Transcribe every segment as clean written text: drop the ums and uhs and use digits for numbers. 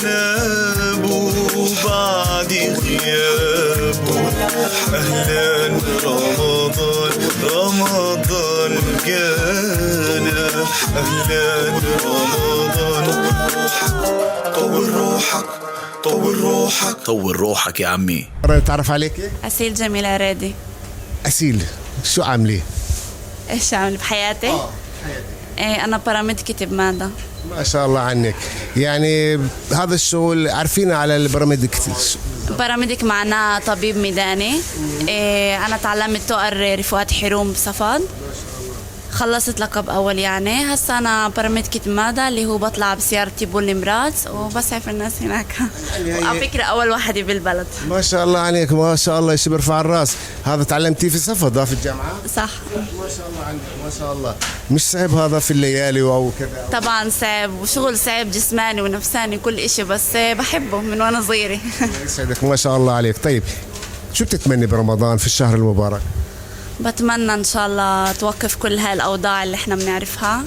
نابوا بعد غيابه. أهلا رمضان، رمضان جانا. أهلا رمضان. طول روحك، طول روحك، طول روحك يا عمي. تعرف عليك؟ أسيل جميلة رادي. أسيل، شو عاملة؟ إيش عامل بحياتي؟ حياتي. إيه أنا باراميديك مادة. ما شاء الله عنك. يعني هذا الشغل عارفين على البراميديك. باراميديك معناه طبيب ميداني. إيه أنا تعلمت تؤر رفوات حروم بصفد. خلصت لقب أول يعني. هسا أنا باراميديك مادة اللي هو بطلع بسيارتي بول الإمارات وبسعف الناس هناك. على فكرة أول واحدة بالبلد. ما شاء الله عليك، ما شاء الله، شي برفع الراس. هذا تعلمتيه في صفد في الجامعة؟ صح. ما شاء الله عنك، ما شاء الله. مش صعب هذا في الليالي أو كذا؟ طبعا صعب، وشغل صعب جسماني ونفساني كل إشي، بس بحبه من وأنا صغيرة. يسعدك، ما شاء الله عليك. طيب شو بتتمني برمضان في الشهر المبارك؟ بتمنى إن شاء الله توقف كل هالأوضاع اللي احنا بنعرفها.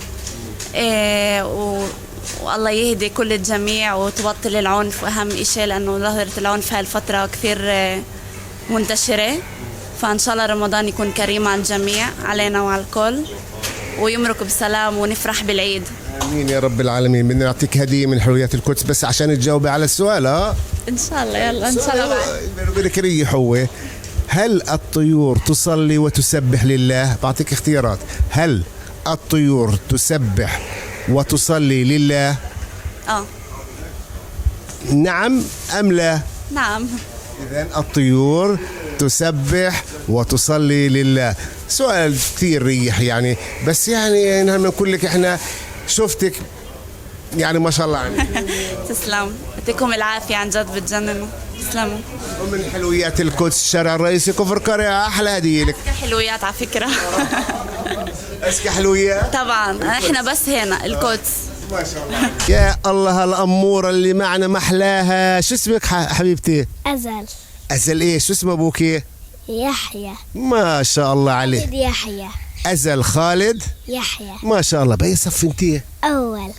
والله يهدي كل الجميع وتبطل العنف، وأهم إشي لأنه ظاهرة العنف هالفترة كثير منتشرة. فإن شاء الله رمضان يكون كريم على الجميع، علينا وعلى الكل، ويمرق بسلام ونفرح بالعيد. آمين يا رب العالمين. بدنا نعطيك هدية من حلويات القدس بس عشان تجاوبي على السؤال. إن شاء الله. يلا إن شاء الله. بدك ريح. هو هل الطيور تصلي وتسبح لله؟ بعطيك اختيارات. هل الطيور تسبح وتصلي لله؟ نعم أم لا؟ نعم. إذن الطيور تسبح وتصلي لله. سؤال كثير ريح يعني، بس يعني نقول لك احنا شفتك يعني ما شاء الله عليك. تسلم، يعطيكم العافية، عن جد بتجننوا. تسلموا. ومن حلويات القدس الشارع الرئيسي كفر قرية أحلى هدية لك. حلويات على فكرة. أسكى حلويات؟ طبعا احنا بس هنا القدس. ما شاء الله. يا الله الأمورة اللي معنا محلاها. شو اسمك حبيبتي؟ أزل. أزل إيه؟ شو اسم أبوكي؟ يحيى. ما شاء الله عليه. خالد يحيى. أزل خالد يحيى. ما شاء الله. بأي صف انتي؟ أول.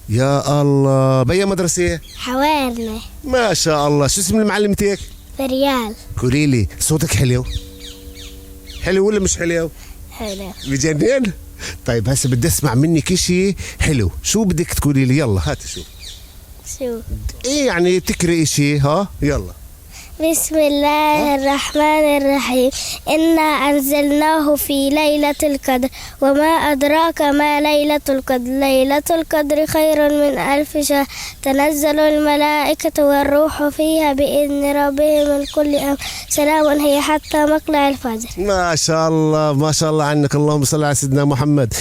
يا الله. بأي مدرسة؟ حوارنا. ما شاء الله. شو اسم المعلمتك؟ فريال. قولي لي صوتك حلو؟ حلو ولا مش حلو؟ حلو. بجنن؟ طيب هسه بدي اسمع منك شيء حلو. شو بدك تقولي لي؟ يلا هات. شو؟ ايه يعني تكري شيء؟ ها يلا. بسم الله الرحمن الرحيم. إنا أنزلناه في ليلة القدر وما أدراك ما ليلة القدر. ليلة القدر خير من 1000 شهر. تنزل الملائكة والروح فيها بإذن ربهم من كل أمر. سلام هي حتى مطلع الفجر. ما شاء الله، ما شاء الله عنك. اللهم صل على سيدنا محمد.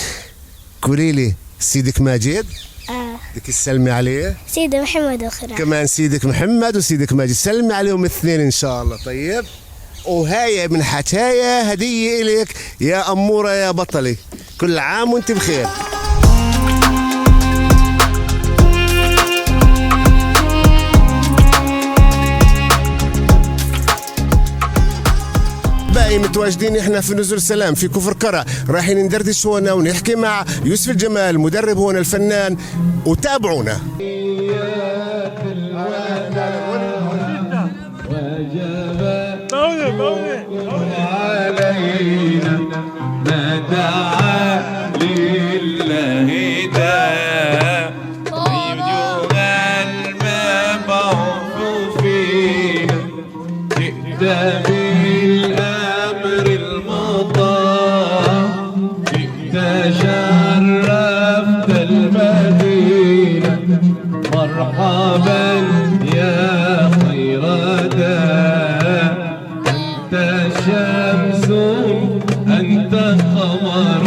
قولي لي سيدك ماجد؟ بدك تسلمي عليه؟ سيدي محمد أخرى. كمان سيدك محمد وسيدك ماجد، سلمي عليهم الاثنين إن شاء الله. طيب وهاي من حكاية هدية إليك يا أمورة يا بطلي. كل عام وانت بخير. باقي متواجدين احنا في نزل سلام في كفر كرة، رايحين ندردش هنا ونحكي مع يوسف الجمال مدرب هنا الفنان، وتابعونا. علينا ما دعا لله داء أيها المبعوث فينا جئت بالأمر المطاع جئت شرفت المدينة مرحبا يا خير داء أنت شمس أنت قمر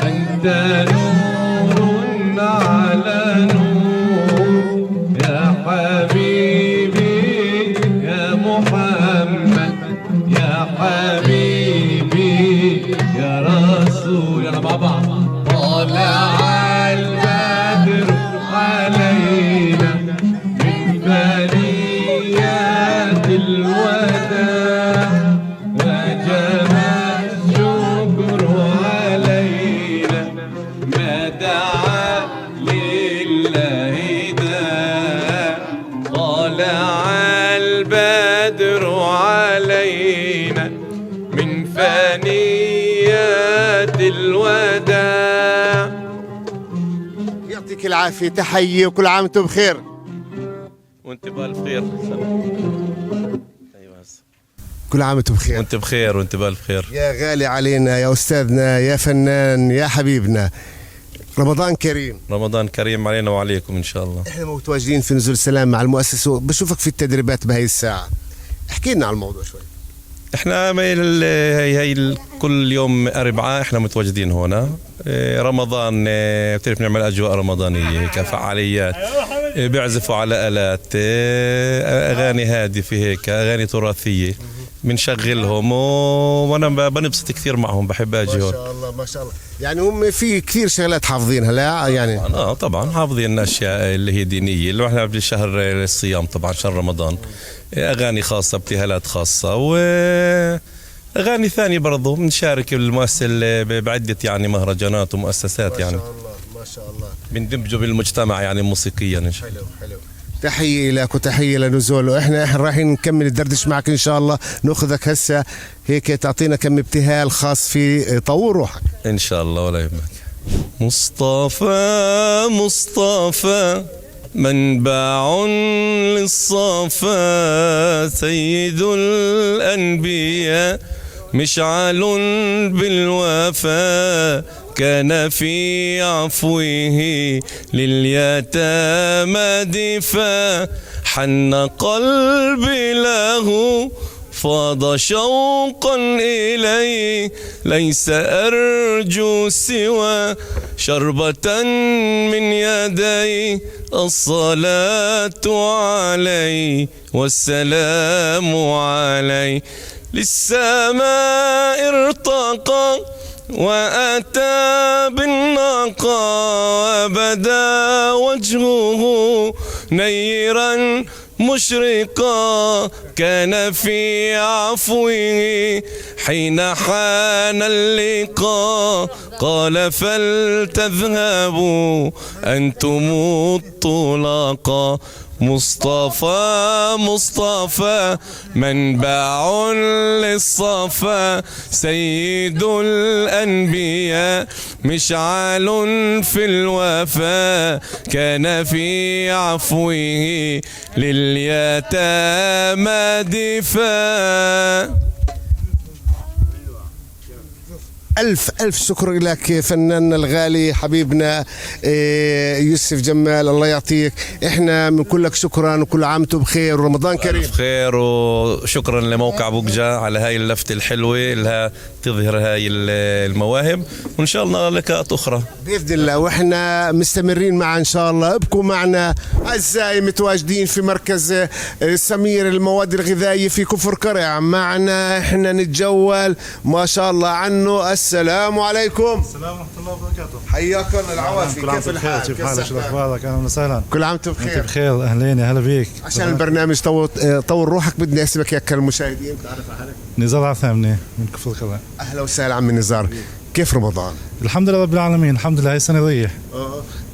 أنت نور على نور يا حبيبي يا محمد يا حبيبي يا رسول. يلا مع بعض. طلع البدر علينا من بني يعطيك العافيه، تحيه وكل عام وانتم بخير. وانت بالف خير. كل عام وانتم بخير. وانت بخير وانت بالف خير. يا غالي علينا يا استاذنا يا فنان يا حبيبنا، رمضان كريم. رمضان كريم علينا وعليكم ان شاء الله. احنا متواجدين في نزول سلام مع المؤسسه، بشوفك في التدريبات بهي الساعه، احكي لنا عن الموضوع شوي. احنا هي كل يوم اربعاء احنا متواجدين هنا. رمضان بتعرف نعمل اجواء رمضانيه هيك فعاليات، بيعزفوا على الات، اغاني هادفه هيك، اغاني تراثيه بنشغلهم وانا بنبسط كثير معهم، بحب اجي هون. ما شاء الله ما شاء الله. يعني هم في كثير شغلات حافظينها لا يعني؟ طبعا حافظين اشياء اللي هي دينيه، اللي احنا بشهر الصيام طبعا شهر رمضان، اغاني خاصه، ابتهالات خاصه، واغاني ثانيه برضو بنشارك المؤسسه بعده يعني مهرجانات ومؤسسات يعني. ما شاء الله ما شاء الله. بندمجوا بالمجتمع يعني موسيقيا ان شاء الله. حلو. تحية لك وتحية لنزول، واحنا رايحين نكمل الدردش معك ان شاء الله، ناخذك هسه هيك تعطينا كم ابتهال خاص في طور روحك ان شاء الله ولا يهمك. مصطفى مصطفى منبع للصفا، سيد الأنبياء مشعل بالوفا، كان في عفوه لليتامى دفا، حن قلبي له فاض شوقا إلي، ليس أرجو سوى شربة من يدي، الصلاة علي والسلام علي، للسماء ارتقى وأتى بالنقى، وبدا وجهه نيرا مشرقا، كان في عفوه حين حان اللقاء، قال فلتذهبوا أنتم الطلقاء، مصطفى مصطفى منبع للصفا، سيد الأنبياء مشعل في الوفا، كان في عفوه لليتامى دفا. ألف شكر لك فناننا الغالي حبيبنا يوسف جمال، الله يعطيك. احنا بنقول لك شكرا وكل عام وانتم بخير ورمضان كريم. بخير، وشكرا لموقع بوجة على هاي اللفتة الحلوة اللي تظهر هاي المواهب، وإن شاء الله لقاءات أخرى بإذن الله، وإحنا مستمرين معا إن شاء الله. ابقوا معنا أعزائي، متواجدين في مركز سمير المواد الغذائية في كفر قرع، معنا إحنا نتجول ما شاء الله عنه. السلام عليكم. السلام ورحمة الله وبركاته. حياكم العوافي، كيف الحال؟ كيف حالك؟ شو أخبارك؟ أهلا وسهلا. كل عام وانتم بخير. بخير، أهلين يا هلا بيك. عشان البرنامج طور روحك بدي اسمك ياك المشاهدين تعرف عليك. نزار عثامني من كفر قرع. اهلا وسهلا عمي نزار، كيف رمضان؟ الحمد لله رب العالمين، الحمد لله هاي السنة ريح.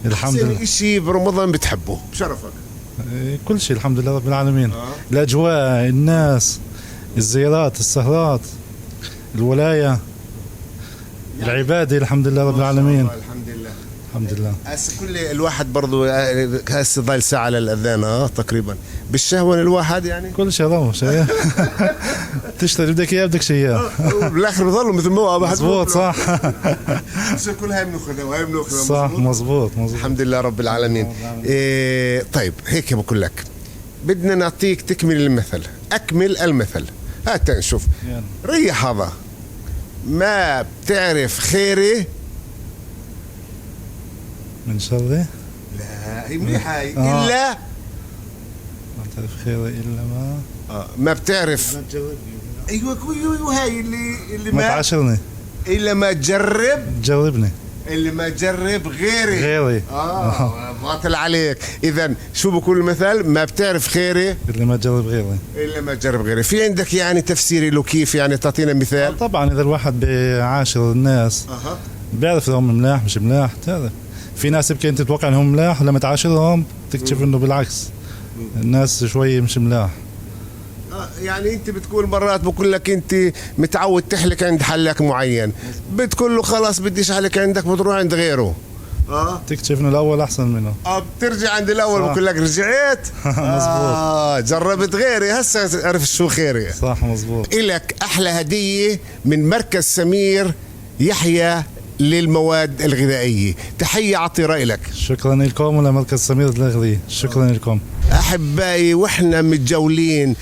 الحمد لله. أحسن شيء برمضان بتحبه بشرفك؟ كل شيء الحمد لله رب العالمين. الأجواء، الناس، الزيارات، السهرات، الولاية، العبادة، الحمد لله رب العالمين. الحمد لله الحمد لله. هسه كل الواحد برضو هسه ضايل ساعة للأذان تقريبا، بالشهوة الواحد يعني كل شيء روح شيء تشتري بدك اياه بدك شيء بالاخر بضلوا مثل ما هو. مزبوط صح. كل هاي بناخذها وهي بناخذها. صح مزبوط. الحمد لله رب العالمين. طيب هيك بقول لك بدنا نعطيك تكمل المثل، أكمل المثل. هات نشوف. ريح هذا، ما بتعرف خيري من شره. لا هي منيحة إلا ما بتعرف خيري إلا ما بتعرف. أيوة هاي اللي ما تعاشرني إلا ما تجربني اللي ما تجرب غيري. باطل عليك. إذا شو بقول المثل؟ ما بتعرف خيري اللي ما تجرب غيري. في عندك يعني تفسيري له كيف يعني؟ تعطينا مثال. طبعا إذا الواحد بيعاشر الناس بيعرف إذا هم ملاح مش ملاح. تعرف في ناس يمكن أنت تتوقع إنهم ملاح، لما تعاشرهم تكتشف إنه بالعكس الناس شوي مش ملاح. يعني انت بتقول مرات بقول لك انت متعود تحلك عند حلاق معين، بتقول له خلاص بديش احلك عندك، بتروح عند غيره. تكتشف انه الاول احسن منه. بترجع عند الاول بقول لك رجعت. مزبوط. جربت غيري هسه عرفت شو خيري. صح مزبوط. إلك احلى هديه من مركز سمير يحيى للمواد الغذائيه، تحيه عطيره لك. شكرا لكم ولمركز سمير للغذية، شكرا لكم. احبائي واحنا متجولين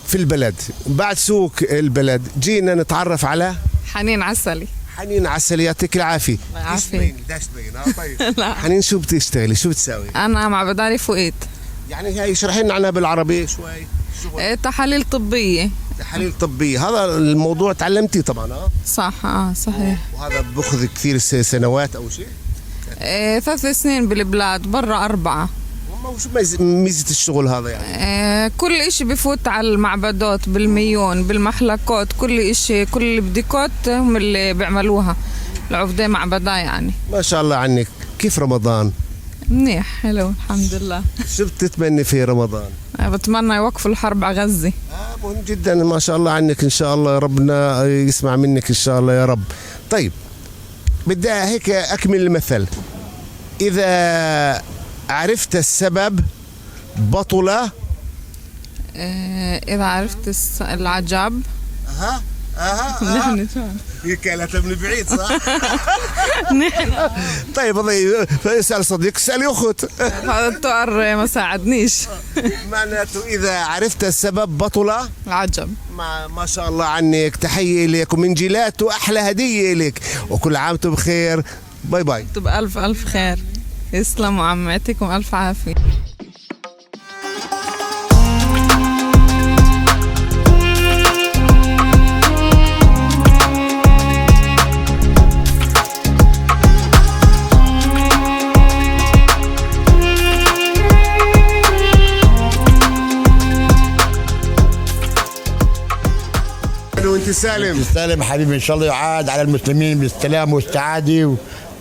في البلد بعد سوق البلد جينا نتعرف على حنين عسلي. حنين عسل، يعطيك العافيه. العافية. بدهاش تبين. طيب حنين شو بتشتغلي شو بتساوي؟ أنا معبدالي فؤاد. يعني هاي اشرحي لنا عنها بالعربي شوي. تحاليل طبية. تحاليل طبيه، هذا الموضوع تعلمتيه طبعا. صح صحيح. وهذا باخذ كثير سنوات او شيء؟ 3 سنين بالبلاد، برا 4. شو ميزه الشغل هذا يعني؟ كل إشي بفوت على المعبدات، بالميون، بالمحلقات، كل إشي، كل البديكات هم اللي بيعملوها العفدة معبدا يعني. ما شاء الله عنك. كيف رمضان؟ منيح حلو الحمد لله. شو بتتمني في رمضان؟ بتمنى يوقفوا الحرب على غزة. مهم جدا. ما شاء الله عنك، ان شاء الله ربنا يسمع منك ان شاء الله يا رب. طيب بدي هيك اكمل المثل، اذا عرفت السبب بطل. إذا عرفت العجب. نحن شو هيك قالتها من بعيد صح؟ طيب اسال صديق، اسالي اخت. هذا الطائر ما ساعدنيش. معناته اذا عرفت السبب بطل العجب. ما شاء الله عنك، تحيه لك ومن جيلات واحلى هديه لك، وكل عام وانتم بخير. باي باي. بألف ألف خير. يسلموا عم، يعطيكم ألف عافية. وانت سالم. سالم حبيبي، ان شاء الله يعاد على المسلمين بالسلام والسعاده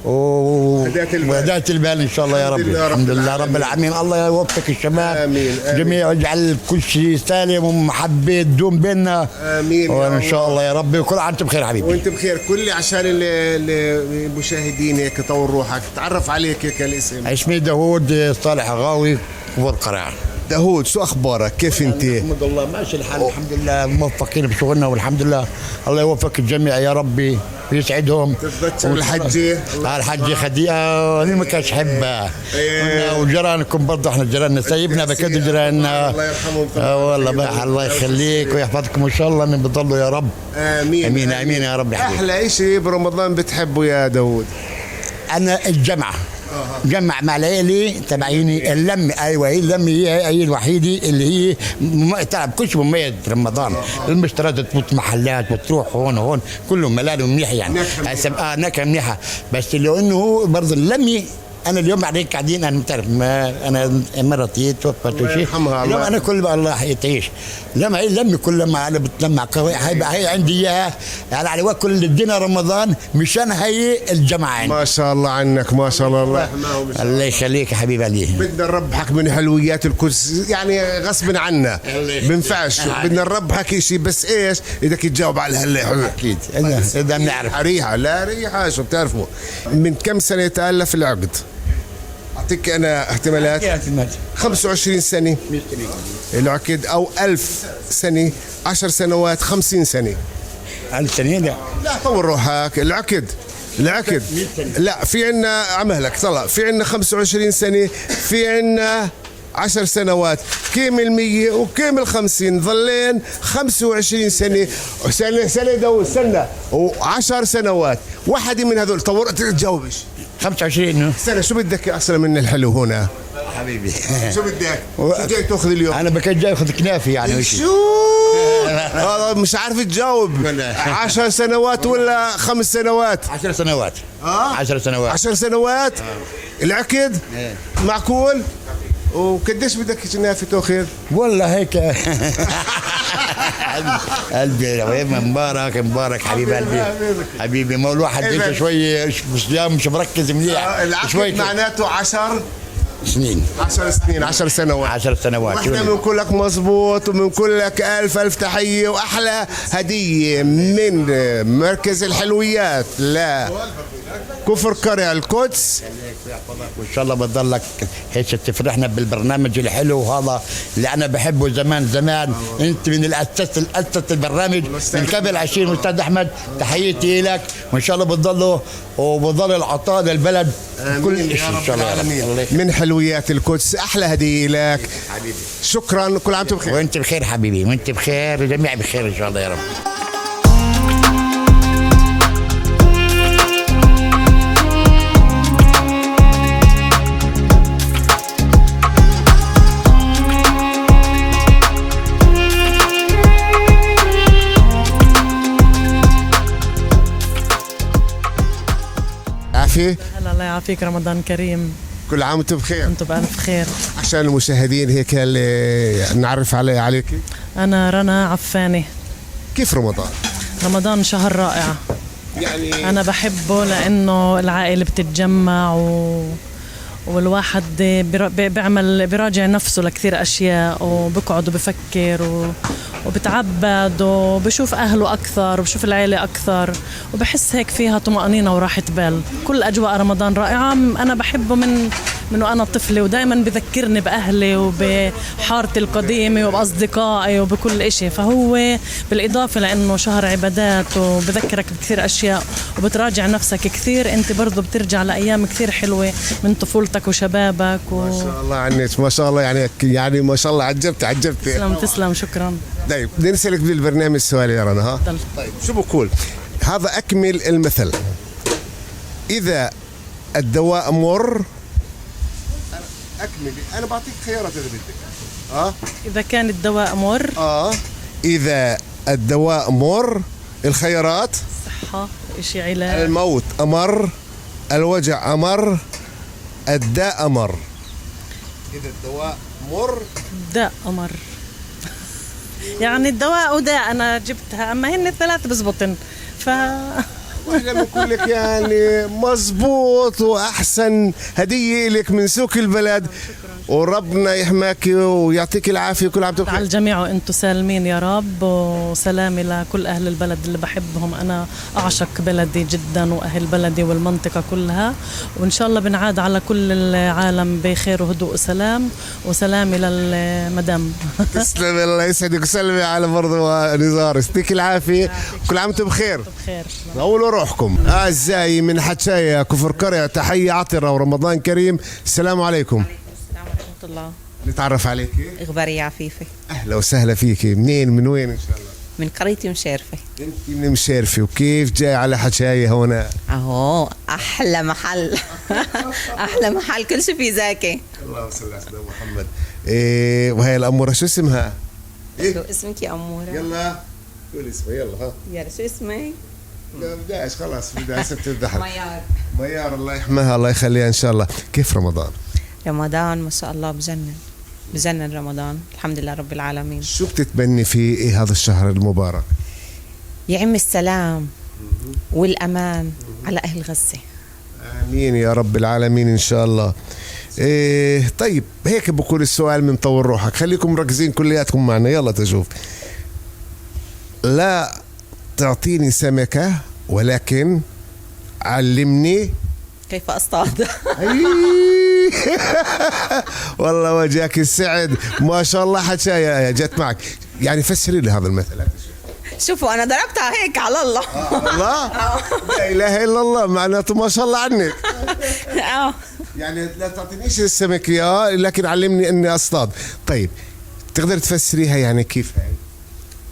وهداية البال ان شاء الله يا رب. الحمد لله رب العالمين. الله يوفق الشباب. امين. جميع ويجعل كل شيء سالم ومحبه تدوم بيننا. امين وان شاء الله يا رب. وكل عام وانتم بخير حبيبي. وانت بخير. كل عشان المشاهدين هيك طور روحك، تعرف عليك هيك الاسم. اسمي داوود صالح غاوي والقرع. داوود شو اخبارك؟ كيف انت؟ الحمد لله ماشي الحال الحمد لله، موفقين بشغلنا والحمد لله. الله يوفق الجميع يا ربي ويسعدهم. والحجه خديئه انا ما كانش حبها. وجيرانكم برضه احنا جيراننا سايبنا بكد جيراننا. الله يرحمهم. والله الله يخليك ويحفظكم ان شاء الله من بضلوا يا رب. امين امين امين يا رب. احلى شيء برمضان بتحبه يا داوود؟ انا الجمعه. جمع مع العيلة تبعيني اللمة. ايوه هي اللمة هي الوحيدة اللي هي تعب كل شيء مميز في رمضان. المشتريات تفوت محلات وتروح هون كله ملال منيح يعني. نكهة منيحة. بس لو انه برضه اللمة انا اليوم بعدين قاعدين انا بتعرف ما انا مرتي توفت وشيء. اليوم انا كل ما الله تعيش لما هي اللمه كل ما انا بتلمع قوي هي عندي اياها يعني على وقت كل الدنيا رمضان مشان هي الجماعه. ما شاء الله عنك ما شاء الله. الله يخليك يا حبيبي علي. بدنا نربحك من حلويات القدس يعني غصب عنا بنفعش. بدنا نربحك شيء بس ايش بدك تجاوب على هلا. اكيد اذا بنعرف ريحه. لا ريحه شو بتعرفوا. من كم سنه تالف العقد؟ أعطيك أنا احتمالات. 25 سنة العقد، أو 1000 سنة، 10 سنوات، 50 سنة. 1000 سنة لا طول روحك. العقد لا في عنا عمهلك طلع في عنا 25 سنة، في عنا 10 سنوات. كم 100 وكم 50 ظلين 25 سنة. سنة داوود سنة و10 سنوات. واحدة من هذول طور تجاوبش. 25 سنة. شو بدك أصلا من الحلو هنا حبيبي؟ شو بدك؟ شو جاي تاخذ اليوم؟ أنا بكون جاي أخذ كنافي يعني. شو؟ هذا مش عارف تجاوب. 10 سنوات ولا 5 سنوات؟ 10 سنوات. 10 سنوات. 10 سنوات. العقد؟ معقول؟ وقديش بدك كنافي تاخذ؟ والله هيك. قلبي مبارك حبيب قلبي حبيبي. ما الواحد انت شوي صيام مش مركز مليح. العقد معناته 10 سنين 10 سنين 10 سنوات 10 سنوات. واحنا بنقول لك مظبوط وبنقول لك ألف تحية وأحلى هدية من مركز الحلويات لا كفر قرية القدس. وان شاء الله بتضلك هيك تفرحنا بالبرنامج الحلو هذا اللي انا بحبه زمان زمان. انت من الاساس البرنامج من قبل 20 استاذ احمد، تحياتي لك وان شاء الله بتضلوا وبتضل العطاء للبلد كل شيء ان شاء الله. من حلويات القدس احلى هديه لك حبيبي. شكرا، كل عام وانتم بخير. وانت بخير حبيبي، وانت بخير وجميع بخير ان شاء الله يا رب. عافية. هلا الله يعافيك، رمضان كريم. كل عام وانتم بخير. انتم بألف خير. عشان المشاهدين هيك نعرف عليك. أنا رنا عفاني. كيف رمضان؟ رمضان شهر رائع، يعني أنا بحبه لأنه العائلة بتتجمع والواحد بيراجع نفسه لكثير أشياء وبقعد وبفكر وبتعبد وبشوف أهله أكثر وبشوف العيلة أكثر وبحس هيك فيها طمأنينة وراحة بال. كل أجواء رمضان رائعة، أنا بحبه من وأنا طفلة، ودائما بذكرني بأهلي وبحارتي القديمة وبأصدقائي وبكل إشي. فهو بالإضافة لأنه شهر عبادات وبذكرك بكثير أشياء وبتراجع نفسك كثير، أنت برضو بترجع لأيام كثير حلوة من طفولتك وشبابك ما شاء الله عنك، ما شاء الله، يعني ما شاء الله عجبت. تسلم شكرا. طيب بدي نسألك بالبرنامج سؤال يا رنا. ها طيب شو بقول هذا؟ أكمل المثل. إذا الدواء مر، أكمل، أنا بعطيك خيارات إذا بدك. إذا كان الدواء مر. إذا الدواء مر، الخيارات: صحة، إشي علاج، الموت أمر، الوجع أمر، الداء أمر. إذا الدواء مر، الداء أمر. يعني الدواء وداء أنا جبتها، أما هن الثلاث بزبطن. واحنا بنقول لك يعني مزبوط، واحسن هديه لك من سوق البلد، وربنا يحماك ويعطيك العافيه. كل عام على الجميع وانتم سالمين يا رب، وسلامي لكل اهل البلد اللي بحبهم. انا اعشق بلدي جدا واهل بلدي والمنطقه كلها، وان شاء الله بنعاد على كل العالم بخير وهدوء وسلام. وسلامي للمدام. تسلمي، الله يسعدك، وسلمي على برضه نزار، يعطيك العافيه. كل عام وانتم بخير. طولوا روحكم. اعزائي من حتشايا كفر قرية، تحيه عطره ورمضان كريم. السلام عليكم. الله. نتعرف عليكي. إخبارية عفيفة. أهلا وسهلا فيكي. من وين إن شاء الله؟ من قريتي مشارفة. أنت من مشارفة، وكيف جاي على حشاية هنا؟ أهو أحلى محل. أحلى محل، كل شيء فيه زاكي. اللهم صل على سيدنا محمد. وهي الأمورة شو اسمها؟ شو اسمك يا أمورة؟ يلا قول اسمها. يلا يلا شو اسمك؟ لا بداش، خلاص بداش بتضحك. ميار. الله يحميها، الله يخليها إن شاء الله. كيف رمضان؟ رمضان ما شاء الله بجنن رمضان، الحمد لله رب العالمين. شو بتتمني فيه إيه هذا الشهر المبارك؟ يعم السلام والأمان على أهل غزة. آمين يا رب العالمين إن شاء الله. طيب هيك بقول السؤال من طور روحك، خليكم مركزين كلياتكم معنا. يلا تشوف. لا تعطيني سمكة ولكن علمني كيف أصطاد. والله وجهك السعد، ما شاء الله حكاية جت معك. يعني فسري لي هذا المثل. شوفوا أنا ضربتها هيك على الله. الله لا إله إلا الله، معناته ما شاء الله عنك. يعني لا تعطينيش السمكة لكن علمني إني أصطاد. طيب تقدر تفسريها يعني كيف هاي؟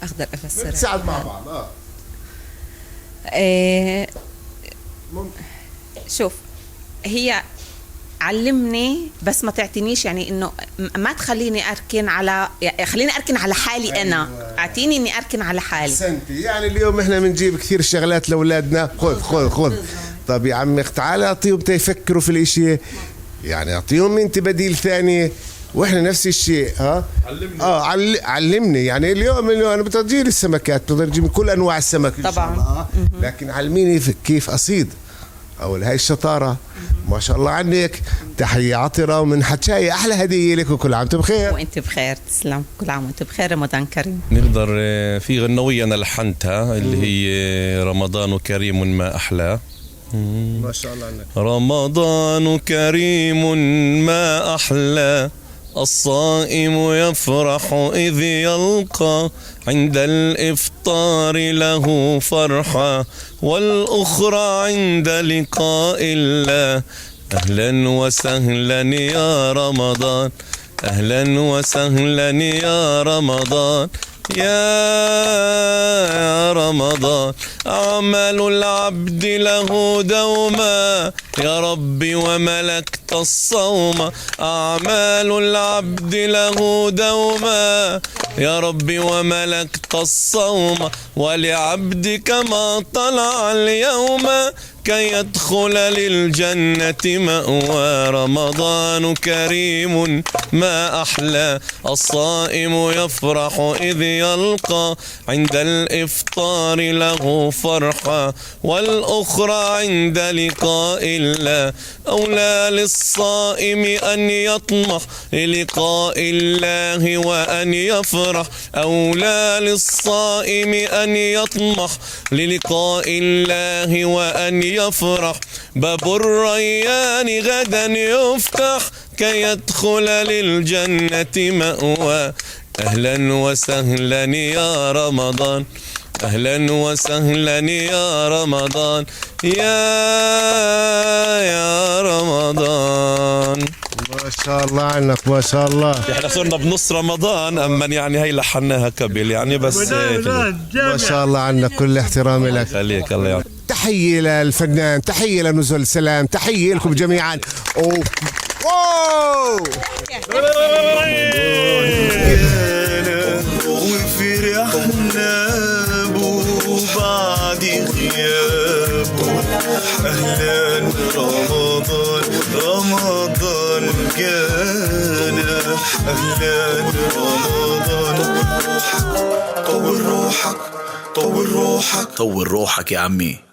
أقدر أفسرها. نساعد مع بعض. شوف، هي علمني بس ما تعطينيش، يعني انه ما تخليني اركن على، خليني اركن على حالي. انا اعطيني اني اركن على حالي. سنتي يعني اليوم احنا بنجيب كثير شغلات لاولادنا، خذ. طب يا عمي تعال اعطيهم تيفكروا في الاشي، يعني اعطيهم انت بديل ثاني، واحنا نفس الشيء. علمني يعني اليوم انا بتجيب السمكات، بتجيب كل انواع السمك طبعا. لكن علميني كيف اصيد. أول هاي الشطارة ما شاء الله عنك. تحية عطرة من حتشاي، أحلى هدية لك وكل عام وأنت بخير. وانت بخير، تسلم، كل عام وانت بخير، رمضان كريم. نقدر في غنوية أنا لحنتها اللي هي رمضان كريم ما أحلى. ما شاء الله عنك. رمضان كريم ما أحلى، الصائم يفرح إذ يلقى عند الإفطار له فرحة، والأخرى عند لقاء الله. أهلا وسهلا يا رمضان، أهلا وسهلا يا رمضان، يا رمضان. أعمال العبد له دوما يا ربي وملكت الصوم، أعمال العبد له دوما يا ربي وملكت الصوم، ولعبدك ما طلع اليوم كي يدخل للجنة مأوى. رمضان كريم ما أحلى، الصائم يفرح إذ يلقى عند الإفطار له فرحة، والأخرى عند لقاء الله. أولى للصائم أن يطمح للقاء الله وأن يفرح، أولى للصائم أن يطمح للقاء الله وأن يفرح. باب الريان غدا يفتح كي يدخل للجنة مأوى. أهلا وسهلا يا رمضان، أهلا وسهلا يا رمضان، يا رمضان. ما شاء الله عنك، ما شاء الله. احنا صرنا بنص رمضان، اما يعني هي لحناها قبل يعني بس. ما شاء الله عنك، كل احترامي لك. خليك الله يعطيك. تحية للفنان، تحية لنزل سلام، تحية لكم جميعا. أوه. وفرحنا بعد غيابه. أهلا رمضان، رمضان جانا، أهلا رمضان. طول روحك، طول روحك، طول روحك يا عمي.